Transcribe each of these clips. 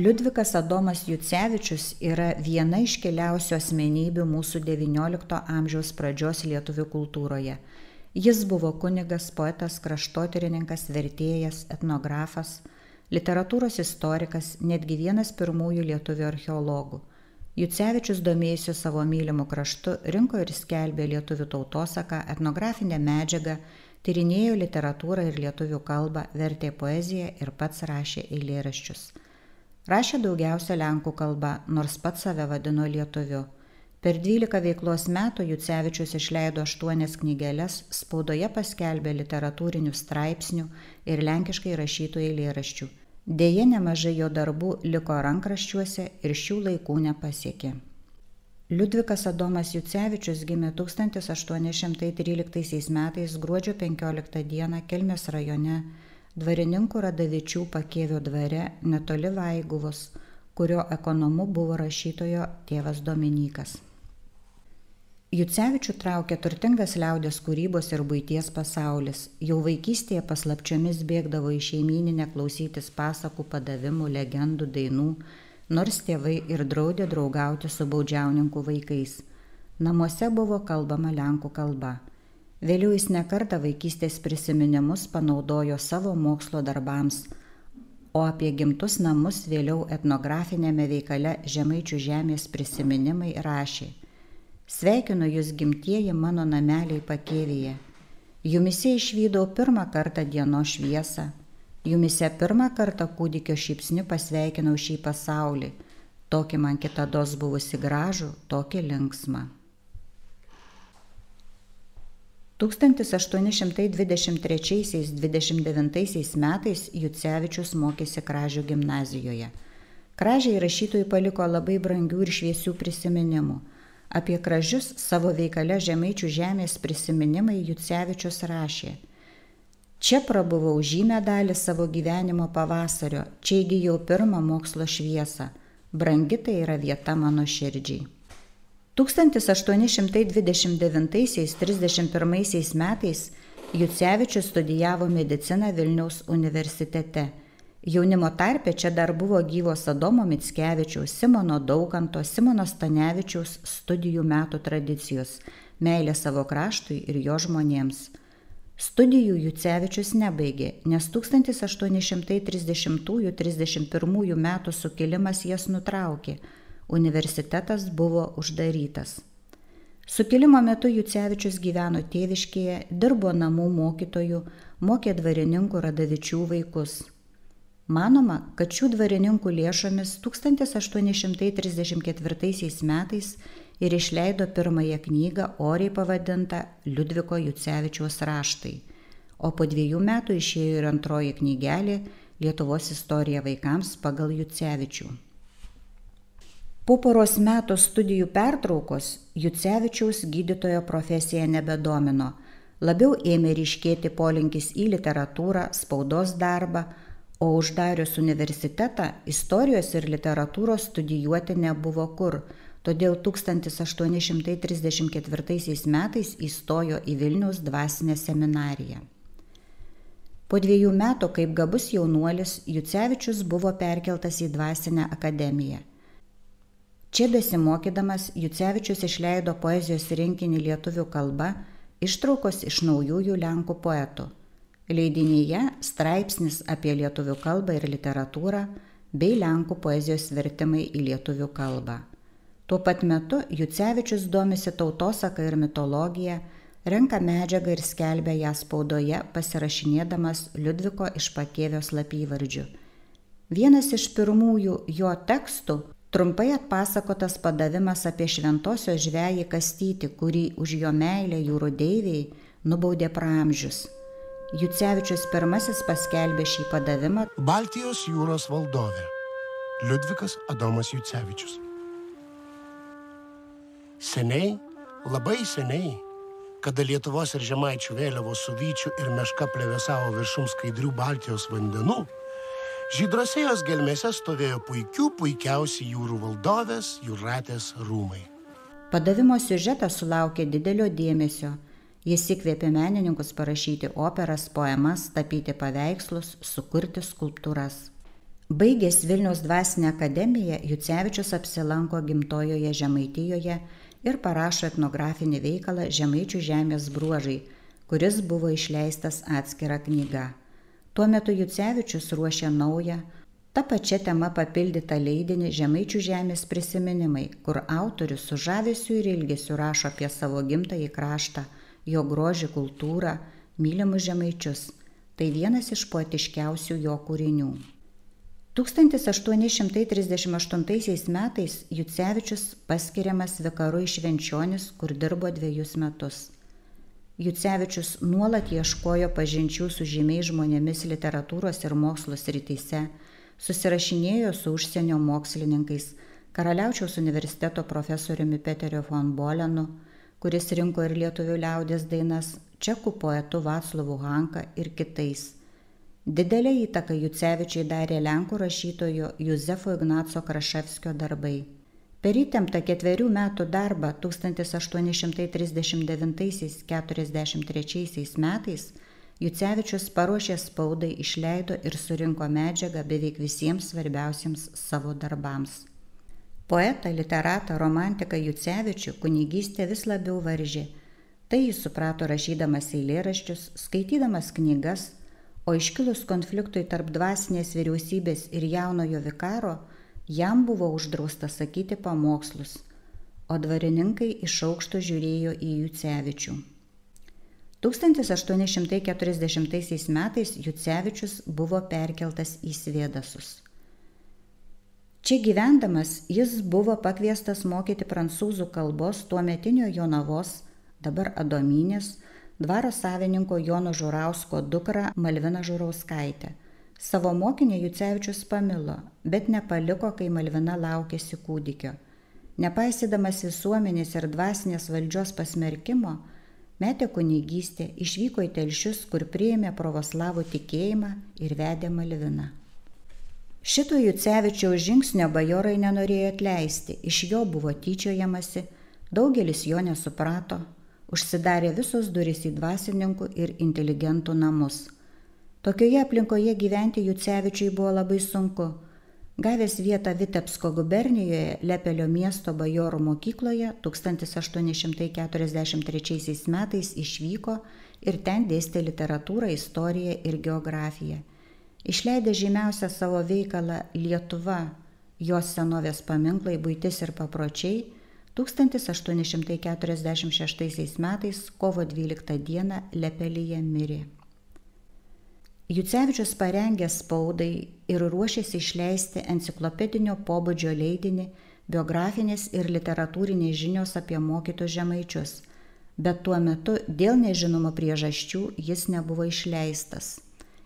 Liudvikas Adomas Jucevičius yra viena iškiliausių asmenybių mūsų XIX amžiaus pradžios lietuvių kultūroje. Jis buvo kunigas, poetas, kraštotyrininkas, vertėjas, etnografas, literatūros istorikas, netgi vienas pirmųjų lietuvių archeologų. Jucevičius domėjosi savo mylimų kraštu, rinko ir skelbė lietuvių tautosaką, etnografinę medžiagą, tyrinėjo literatūrą ir lietuvių kalbą, vertė poeziją ir pats rašė eilėraščius. Rašė daugiausia lenkų kalba, nors pats save vadino lietuviu. Per 12 veiklos metų Jucevičius išleido 8 knygeles, spaudoje paskelbė literatūrinių straipsnių ir lenkiškai rašytų eilėraščių. Deja, nemažai jo darbų liko rankraščiuose ir šių laikų nepasiekė. Liudvikas Adomas Jucevičius gimė 1813 metais gruodžio 15 dieną Kelmės rajone, Dvarininkų Radavičių Pakėvio dvare netoli Vaiguvos, kurio ekonomu buvo rašytojo tėvas Dominykas. Jucevičių traukė turtingas liaudies kūrybos ir buities pasaulis. Jau vaikystėje paslapčiomis bėgdavo į šeimyninę klausytis pasakų, padavimų, legendų, dainų, nors tėvai ir draudė draugauti su baudžiauninkų vaikais. Namuose buvo kalbama lenkų kalba. Vėliau jis nekartą vaikystės prisiminimus panaudojo savo mokslo darbams, o apie gimtus namus vėliau etnografinėme veikale Žemaičių žemės prisiminimai rašė: Sveikinu jūs gimtieji mano nameliai Pakėvyje. Jumise išvydau pirmą kartą dienos šviesą, jumise pirmą kartą kūdikio šypsniu pasveikinau šį pasaulį, tokį man kitados buvusi gražų, tokį linksmą. 1823–29 metais Jucevičius mokėsi Kražių gimnazijoje. Kražiai rašytojui paliko labai brangių ir šviesių prisiminimų. Apie Kražius savo veikale Žemaičių žemės prisiminimai Jucevičius rašė: Čia prabuvau žymę dalį savo gyvenimo pavasario, čia įgijau pirmą mokslo šviesą, brangi tai yra vieta mano širdžiai. 1829–31 metais Jucevičius studijavo mediciną Vilniaus universitete. Jaunimo tarpe čia dar buvo gyvos Adomo Mickevičiaus, Simono Daukanto, Simono Stanevičiaus studijų metų tradicijos, meilė savo kraštui ir jo žmonėms. Studijų Jucevičius nebaigė, nes 1830–31 metų sukilimas jas nutraukė. Universitetas buvo uždarytas. Sukilimo metu Jucevičius gyveno tėviškėje, dirbo namų mokytojų, mokė dvarininkų Radavičių vaikus. Manoma, kad šių dvarininkų lėšomis 1834 metais ir išleido pirmąją knygą oriai pavadintą Liudviko Jucevičiaus raštai, o po 2 metų išėjo ir antroji knygelė Lietuvos istorija vaikams pagal Jucevičių. Po poros metų studijų pertraukos Jucevičiaus gydytojo profesija nebedomino, labiau ėmė ryškėti polinkis į literatūrą, spaudos darbą, o uždarius universitetą istorijos ir literatūros studijuoti nebuvo kur, todėl 1834 metais įstojo į Vilniaus dvasinę seminariją. Po 2 metų, kaip gabus jaunuolis, Jucevičius buvo perkeltas į dvasinę akademiją. Čia besimokydamas Jucevičius išleido poezijos rinkinį lietuvių kalba, ištraukos iš naujųjų lenkų poetų. Leidinyje straipsnis apie lietuvių kalbą ir literatūrą bei lenkų poezijos vertimai į lietuvių kalbą. Tuo pat metu Jucevičius domisi tautosaka ir mitologija, renka medžiagą ir skelbia ją spaudoje, pasirašinėdamas Liudviko iš Pakėvio slapyvardžiu. Vienas iš pirmųjų jo tekstų trumpai atpasakotas padavimas apie šventosios žvejį Kastytį, kurį už jo meilę jūrų deiviai nubaudė praamžius. Jucevičius pirmasis paskelbė šį padavimą Baltijos jūros valdovė Liudvikas Adomas Jucevičius. Seniai, labai seniai, kada Lietuvos ir Žemaičių vėliavos su vyčiu ir meška plevėsavo viršum skaidrių Baltijos vandenų, žydrose jos gelmėse stovėjo puikiausi jūrų valdovės Jūratės rūmai. Padavimo siužetas sulaukė didelio dėmesio. Jis įkvėpė menininkus parašyti operas, poemas, tapyti paveikslus, sukurti skulptūras. Baigęs Vilniaus dvasinę akademiją, Jucevičius apsilanko gimtojoje Žemaitijoje ir parašo etnografinį veikalą Žemaičių žemės bruožai, kuris buvo išleistas atskira knyga. Tuo metu Jucevičius ruošė naują, ta pačia tema papildytą leidinį Žemaičių žemės prisiminimai, kur autorius su žavesiu ir ilgesiu rašo apie savo gimtąjį kraštą, jo grožį, kultūrą, mylimus žemaičius. Tai vienas iš poetiškiausių jo kūrinių. 1838 metais Jucevičius paskiriamas vikaru į Švenčionis, kur dirbo 2 metus. Jucevičius nuolat ieškojo pažinčių su žymiais žmonėmis literatūros ir mokslo srityse, susirašinėjo su užsienio mokslininkais, Karaliaučiaus universiteto profesoriumi Peteriu von Bolenu, kuris rinko ir lietuvių liaudies dainas, čekų poetu Vaclavu Hanka ir kitais. Didelę įtaką Jucevičiui darė lenkų rašytojo Juzefo Ignaco Kraševskio darbai. Per įtemptą 4 metų darbą 1839–43 metais Jucevičius paruošė spaudai, išleido ir surinko medžiagą beveik visiems svarbiausiems savo darbams. Poetą, literatą, romantiką Jucevičių kunigystė vis labiau varžė. Tai jis suprato rašydamas eilėraščius, skaitydamas knygas, o iškilus konfliktui tarp dvasinės vyriausybės ir jaunojo vikaro, jam buvo uždrausta sakyti pamokslus, o dvarininkai iš aukšto žiūrėjo į Jucevičių. 1840 metais Jucevičius buvo perkeltas į Svėdasus. Čia gyvendamas jis buvo pakviestas mokyti prancūzų kalbos tuometinio Jonavos, dabar Adomynės, dvaro savininko Jono Žurausko dukrą Malviną Žurauskaitę. Savo mokinę Jucevičius pamilo, bet nepaliko, kai Malvina laukėsi kūdikio. Nepaisydamas visuomenės ir dvasinės valdžios pasmerkimo, metė kunigystę, išvyko į Telšius, kur priėmė pravoslavų tikėjimą ir vedė Malviną. Šito Jucevičiaus žingsnio bajorai nenorėjo atleisti, iš jo buvo tyčiojamasi, daugelis jo nesuprato, užsidarė visos durys į dvasininkų ir inteligentų namus. Tokioje aplinkoje gyventi Jucevičiui buvo labai sunku. Gavęs vietą Vitebsko gubernijoje Lepelio miesto bajorų mokykloje 1843 metais išvyko ir ten dėstė literatūrą, istoriją ir geografiją. Išleidė žymiausią savo veikalą Lietuva, jos senovės paminklai, buitis ir papročiai, 1846 metais kovo 12 dieną Lepelyje mirė. Jucevičius parengė spaudai ir ruošėsi išleisti enciklopedinio pobūdžio leidinį biografinės ir literatūrinės žinios apie mokytus žemaičius, bet tuo metu dėl nežinomų priežasčių jis nebuvo išleistas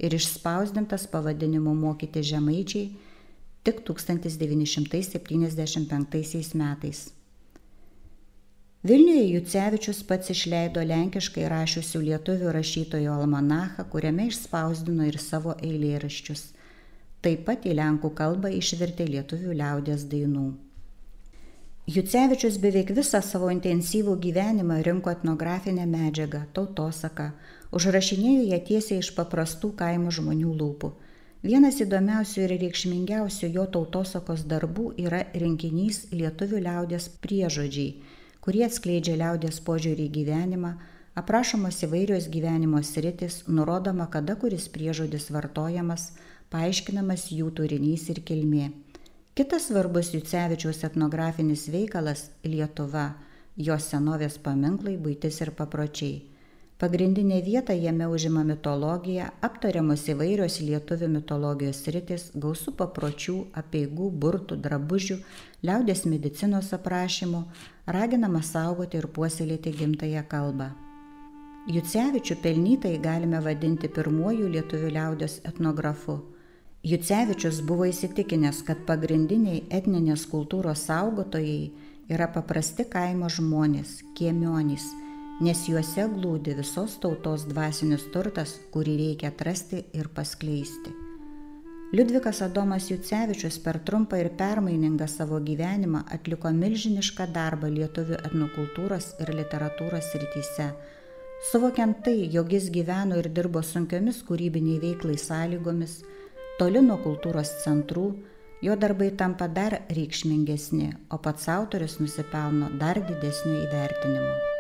ir išspausdintas pavadinimu Mokyti žemaičiai tik 1975 metais. Vilniuje Jucevičius pats išleido lenkiškai rašiusių lietuvių rašytojų almanachą, kuriame išspausdino ir savo eilėraščius. Taip pat į lenkų kalbą išvertė lietuvių liaudies dainų. Jucevičius beveik visą savo intensyvų gyvenimą rinko etnografinę medžiagą, tautosaką, užrašinėjo ją tiesiai iš paprastų kaimo žmonių lūpų. Vienas įdomiausių ir reikšmingiausių jo tautosakos darbų yra rinkinys lietuvių liaudies priežodžiai, kurie atskleidžia liaudies požiūrį į gyvenimą, aprašomos įvairios gyvenimo sritis, nurodoma, kada kuris priežodis vartojamas, paaiškinamas jų turinys ir kilmė. Kitas svarbus Jucevičiaus etnografinis veikalas – Lietuva, jos senovės paminklai, buitis ir papročiai. Pagrindinė vieta jame užima mitologija, aptariamos įvairios lietuvių mitologijos sritis, gausu papročių, apeigų, burtų, drabužių, liaudies medicinos aprašymų, raginama saugoti ir puoselėti gimtąją kalbą. Jucevičių pelnytai galime vadinti pirmuoju lietuvių liaudies etnografu. Jucevičius buvo įsitikinęs, kad pagrindiniai etninės kultūros saugotojai yra paprasti kaimo žmonės, kiemionys, nes juose glūdi visos tautos dvasinis turtas, kurį reikia atrasti ir paskleisti. Liudvikas Adomas Jucevičius per trumpą ir permainingą savo gyvenimą atliko milžinišką darbą lietuvių etnokultūros ir literatūros srityse, suvokiant tai, jog jis gyveno ir dirbo sunkiomis kūrybiniai veiklai sąlygomis, toli nuo kultūros centrų, jo darbai tampa dar reikšmingesni, o pats autorius nusipelno dar didesnio įvertinimo.